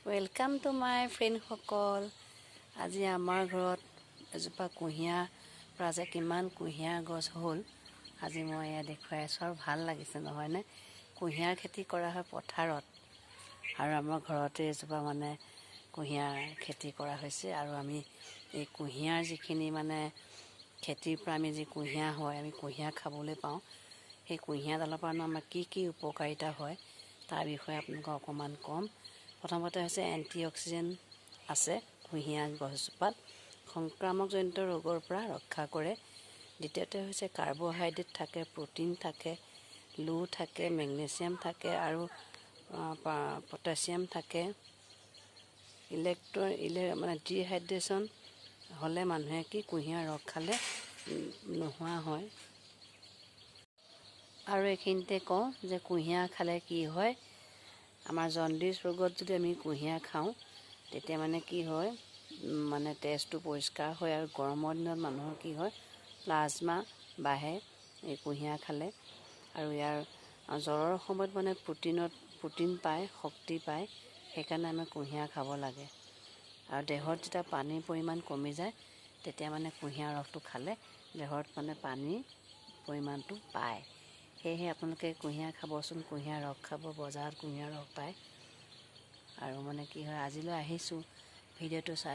Welcome to my ফ্ৰেণ্ডসকল। আজি আমাৰ ঘৰত এজোপা কুঁহিয়াৰ পৰা যে কিমান কুঁহিয়াৰ গছ হ'ল আজি মই এয়া দেখুৱাই আছোঁ আৰু ভাল লাগিছে নহয়নে। কুঁহিয়াৰ খেতি কৰা হয় পথাৰত আৰু আমাৰ ঘৰতে এজোপা মানে কুঁহিয়াৰ খেতি কৰা হৈছে আৰু আমি এই কুঁহিয়াৰ যিখিনি মানে খেতিৰ পৰা আমি যি কুঁহিয়াৰ হয় আমি কুঁহিয়াৰ খাবলৈ পাওঁ। সেই কুঁহিয়াৰডালৰ পৰা আমাৰ কি উপকাৰিতা হয় তাৰ বিষয়ে আপোনালোকক অকণমান ক'ম। প্ৰথমতে হৈছে এণ্টি অক্সিডেণ্ট আছে কুঁহিয়াৰ গছজোপাত, সংক্ৰামকজনিত ৰোগৰ পৰা ৰক্ষা কৰে। দ্বিতীয়তে হৈছে কাৰ্বহাইড্ৰেট থাকে, প্ৰ'টিন থাকে, লো থাকে, মেগনেছিয়াম থাকে আৰু পটাছিয়াম থাকে। মানে ডিহাইড্ৰেশ্যন হ'লে মানুহে কুঁহিয়াৰ ৰস খালে নোহোৱা হয়। আৰু এইখিনিতে কওঁ যে কুঁহিয়াৰ খালে কি হয়, আমাৰ জণ্ডিছ ৰোগত যদি আমি কুঁহিয়াৰ খাওঁ তেতিয়া মানে কি হয়, মানে তেজটো পৰিষ্কাৰ হয় আৰু গৰমৰ দিনত মানুহৰ কি হয় প্লাজমা বাঢ়ে এই কুঁহিয়াৰ খালে। আৰু ইয়াৰ জ্বৰৰ সময়ত মানে প্ৰ'টিন পায়, শক্তি পায়, সেইকাৰণে আমি কুঁহিয়াৰ খাব লাগে। আৰু দেহত যেতিয়া পানীৰ পৰিমাণ কমি যায় তেতিয়া মানে কুঁহিয়াৰ ৰসটো খালে দেহত মানে পানীৰ পৰিমাণটো পায়। সেয়েহে আপোনালোকে কুঁহিয়াৰ খাবচোন, কুঁহিয়াৰ ৰস খাব, বজাৰত কুঁহিয়াৰ ৰস পায়। আৰু মানে কি হয়, আজিলৈ আহিছোঁ, ভিডিঅ'টো চাই